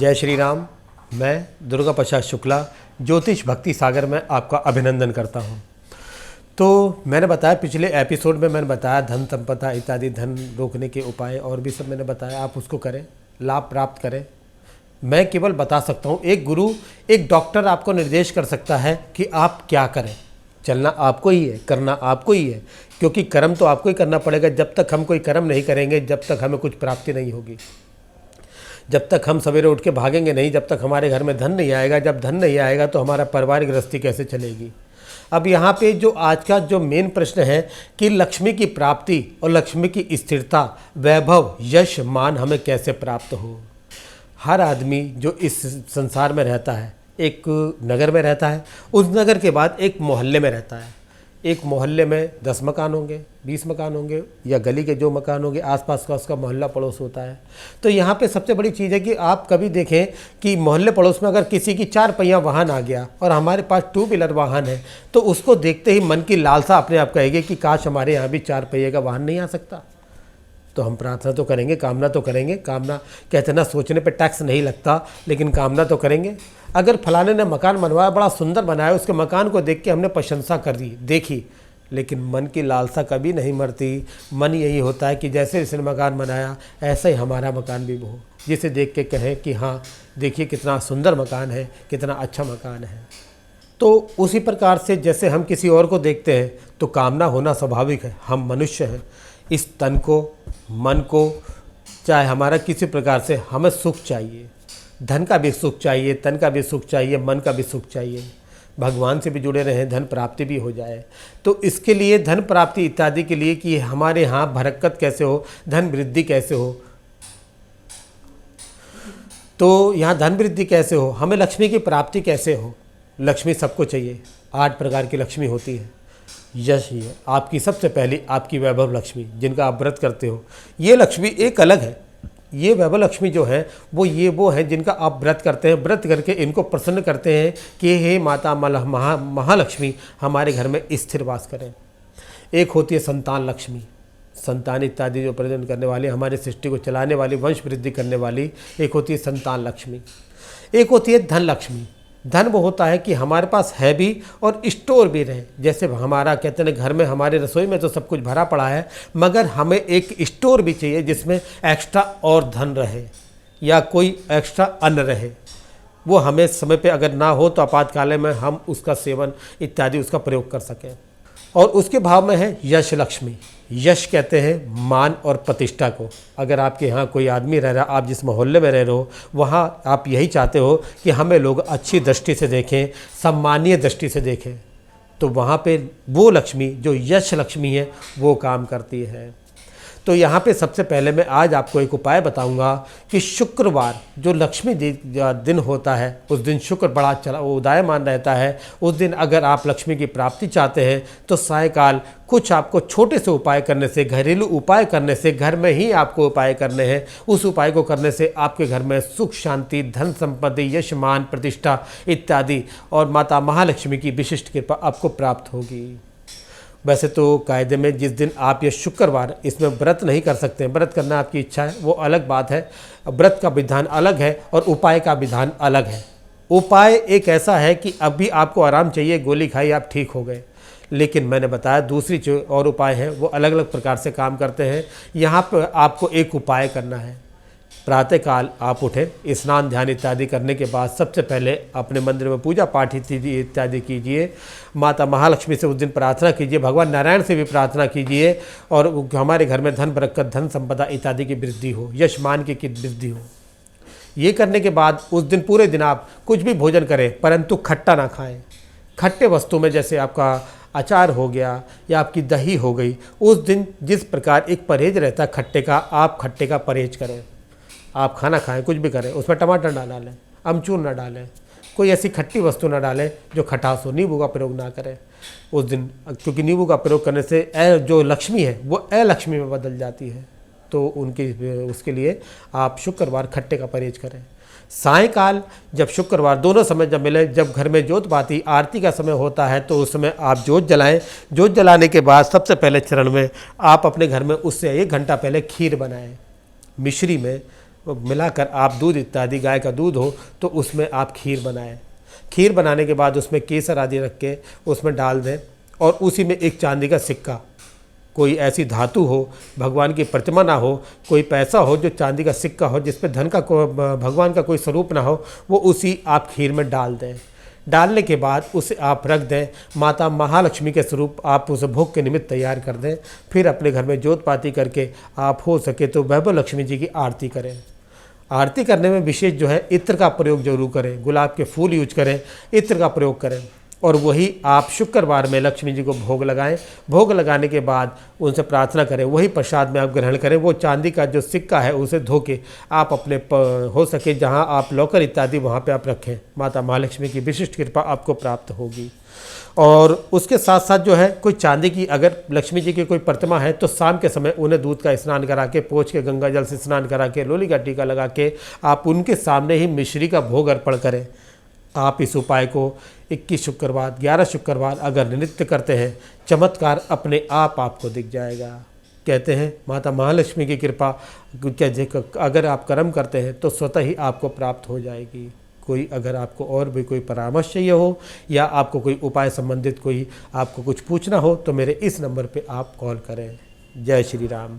जय श्री राम। मैं दुर्गा प्रसाद शुक्ला ज्योतिष भक्ति सागर में आपका अभिनंदन करता हूं। तो मैंने बताया, पिछले एपिसोड में मैंने बताया धन संपदा इत्यादि, धन रोकने के उपाय और भी सब मैंने बताया। आप उसको करें, लाभ प्राप्त करें। मैं केवल बता सकता हूं, एक गुरु, एक डॉक्टर आपको निर्देश कर सकता है कि आप क्या करें। चलना आपको ही है, करना आपको ही है, क्योंकि कर्म तो आपको ही करना पड़ेगा। जब तक हम कोई कर्म नहीं करेंगे, जब तक हमें कुछ प्राप्ति नहीं होगी। जब तक हम सवेरे उठ के भागेंगे नहीं, जब तक हमारे घर में धन नहीं आएगा। जब धन नहीं आएगा तो हमारा पारिवारिक गृहस्थी कैसे चलेगी। अब यहाँ पे जो आज का जो मेन प्रश्न है कि लक्ष्मी की प्राप्ति और लक्ष्मी की स्थिरता, वैभव, यश, मान हमें कैसे प्राप्त हो। हर आदमी जो इस संसार में रहता है, एक नगर में रहता है, उस नगर के बाद एक मोहल्ले में रहता है। एक मोहल्ले में 10 मकान होंगे, 20 मकान होंगे, या गली के जो मकान होंगे, आसपास का उसका मोहल्ला पड़ोस होता है। तो यहाँ पे सबसे बड़ी चीज़ है कि आप कभी देखें कि मोहल्ले पड़ोस में अगर किसी की 4 पहिया वाहन आ गया और हमारे पास 2 व्हीलर वाहन है, तो उसको देखते ही मन की लालसा अपने आप कहेगी कि काश हमारे यहाँ भी 4 पहिए का वाहन नहीं आ सकता। तो हम प्रार्थना तो करेंगे, कामना तो करेंगे। कामना कहते ना, सोचने पे टैक्स नहीं लगता, लेकिन कामना तो करेंगे। अगर फलाने ने मकान बनवाया, बड़ा सुंदर बनाया, उसके मकान को देख के हमने प्रशंसा कर दी, देखी, लेकिन मन की लालसा कभी नहीं मरती। मन यही होता है कि जैसे इसने मकान बनाया ऐसा ही हमारा मकान भी हो, जिसे देख के कहें कि हाँ देखिए कितना सुंदर मकान है, कितना अच्छा मकान है। तो उसी प्रकार से जैसे हम किसी और को देखते हैं तो कामना होना स्वाभाविक है। हम मनुष्य हैं। इस तन को, मन को, चाहे हमारा किसी प्रकार से हमें सुख चाहिए, धन का भी सुख चाहिए, तन का भी सुख चाहिए, मन का भी सुख चाहिए। भगवान से भी जुड़े रहें, धन प्राप्ति भी हो जाए। तो इसके लिए धन प्राप्ति इत्यादि के लिए कि हमारे यहाँ बरकत कैसे हो, धन वृद्धि कैसे हो, तो यहाँ धन वृद्धि कैसे हो, हमें लक्ष्मी की प्राप्ति कैसे हो। लक्ष्मी सबको चाहिए। 8 प्रकार की लक्ष्मी होती है। यश ही है आपकी सबसे पहली, आपकी वैभव लक्ष्मी, जिनका आप व्रत करते हो। ये लक्ष्मी एक अलग है। ये वैभव लक्ष्मी जो है वो है जिनका आप व्रत करते हैं। व्रत करके इनको प्रसन्न करते हैं कि हे माता महालक्ष्मी हमारे घर में स्थिर वास करें। एक होती है संतान लक्ष्मी, संतान इत्यादि जो प्रजनन करने वाली, हमारी सृष्टि को चलाने वाली, वंश वृद्धि करने वाली। एक होती है संतान लक्ष्मी। एक होती है धन लक्ष्मी। धन वो होता है कि हमारे पास है भी और स्टोर भी रहे। जैसे हमारा कहते हैं घर में, हमारे रसोई में तो सब कुछ भरा पड़ा है, मगर हमें एक स्टोर भी चाहिए जिसमें एक्स्ट्रा और धन रहे या कोई एक्स्ट्रा अन्न रहे। वो हमें समय पे अगर ना हो तो आपातकाल में हम उसका सेवन इत्यादि उसका प्रयोग कर सकें। और उसके भाव में है यश लक्ष्मी। यश कहते हैं मान और प्रतिष्ठा को। अगर आपके यहाँ कोई आदमी रह रहा, आप जिस मोहल्ले में रह रहे हो, वहाँ आप यही चाहते हो कि हमें लोग अच्छी दृष्टि से देखें, सम्मानीय दृष्टि से देखें, तो वहाँ पे वो लक्ष्मी जो यश लक्ष्मी है वो काम करती है। तो यहाँ पे सबसे पहले मैं आज आपको एक उपाय बताऊंगा कि शुक्रवार जो लक्ष्मी दिन होता है, उस दिन शुक्र बड़ा उदयमान रहता है। उस दिन अगर आप लक्ष्मी की प्राप्ति चाहते हैं तो सायकाल कुछ आपको छोटे से उपाय करने से, घरेलू उपाय करने से, घर में ही आपको उपाय करने हैं। उस उपाय को करने से आपके घर में सुख, शांति, धन संपत्ति, यश, मान, प्रतिष्ठा इत्यादि और माता महालक्ष्मी की विशिष्ट कृपा आपको प्राप्त होगी। वैसे तो कायदे में जिस दिन आप ये शुक्रवार इसमें व्रत नहीं कर सकते हैं, व्रत करना आपकी इच्छा है, वो अलग बात है। व्रत का विधान अलग है और उपाय का विधान अलग है। उपाय एक ऐसा है कि अभी आपको आराम चाहिए, गोली खाई आप ठीक हो गए, लेकिन मैंने बताया दूसरी जो और उपाय हैं वो अलग अलग प्रकार से काम करते हैं। यहाँ पर आपको एक उपाय करना है। प्रातःकाल आप उठें, स्नान ध्यान इत्यादि करने के बाद सबसे पहले अपने मंदिर में पूजा पाठ इत्यादि कीजिए। माता महालक्ष्मी से उस दिन प्रार्थना कीजिए, भगवान नारायण से भी प्रार्थना कीजिए और हमारे घर में धन बरकत, धन संपदा इत्यादि की वृद्धि हो, यश मान की वृद्धि हो। ये करने के बाद उस दिन पूरे दिन आप कुछ भी भोजन करें, परंतु खट्टा ना खाएँ। खट्टे वस्तु में जैसे आपका अचार हो गया या आपकी दही हो गई, उस दिन जिस प्रकार एक परहेज रहता है खट्टे का, आप खट्टे का परहेज करें। आप खाना खाएं, कुछ भी करें, उसमें टमाटर ना डालें, अमचूर ना डालें, कोई ऐसी खट्टी वस्तु ना डालें जो खटास हो। नींबू का प्रयोग ना करें उस दिन, क्योंकि नींबू का प्रयोग करने से जो लक्ष्मी है वो अलक्ष्मी में बदल जाती है। तो उसके लिए आप शुक्रवार खट्टे का परहेज करें। सायकाल जब शुक्रवार दोनों समय जब मिले, जब घर में जोत बाती आरती का समय होता है, तो उस समय आप जोत जलाएं। जोत जलाने के बाद सबसे पहले चरण में आप अपने घर में उससे 1 घंटा पहले खीर बनाएं। मिश्री में मिलाकर आप दूध इत्यादि, गाय का दूध हो तो उसमें आप खीर बनाएं। खीर बनाने के बाद उसमें केसर आदि रख के उसमें डाल दें और उसी में एक चांदी का सिक्का, कोई ऐसी धातु हो, भगवान की प्रतिमा ना हो, कोई पैसा हो जो चांदी का सिक्का हो जिस पे धन का भगवान का कोई स्वरूप ना हो, वो उसी आप खीर में डाल दें। डालने के बाद उसे आप रख दें। माता महालक्ष्मी के स्वरूप आप उसे भोग के निमित्त तैयार कर दें। फिर अपने घर में जोत पाती करके आप हो सके तो वैभव लक्ष्मी जी की आरती करें। आरती करने में विशेष जो है इत्र का प्रयोग जरूर करें, गुलाब के फूल यूज करें, इत्र का प्रयोग करें और वही आप शुक्रवार में लक्ष्मी जी को भोग लगाएं। भोग लगाने के बाद उनसे प्रार्थना करें, वही प्रसाद में आप ग्रहण करें। वो चांदी का जो सिक्का है उसे धो के आप अपने हो सके जहां आप लॉकर इत्यादि वहां पे आप रखें। माता महालक्ष्मी की विशिष्ट कृपा आपको प्राप्त होगी। और उसके साथ साथ जो है कोई चांदी की अगर लक्ष्मी जी की कोई प्रतिमा है तो शाम के समय उन्हें दूध का स्नान करा के, पोंछ के, गंगा जल से स्नान करा के, लोली का टीका लगा के आप उनके सामने ही मिश्री का भोग अर्पण करें। आप इस उपाय को 21 शुक्रवार, 11 शुक्रवार अगर नित्य करते हैं, चमत्कार अपने आप आपको दिख जाएगा। कहते हैं माता महालक्ष्मी की कृपा अगर आप कर्म करते हैं तो स्वतः ही आपको प्राप्त हो जाएगी। कोई अगर आपको और भी कोई परामर्श चाहिए हो या आपको कोई उपाय संबंधित कोई आपको कुछ पूछना हो तो मेरे इस नंबर पे आप कॉल करें। जय श्री राम।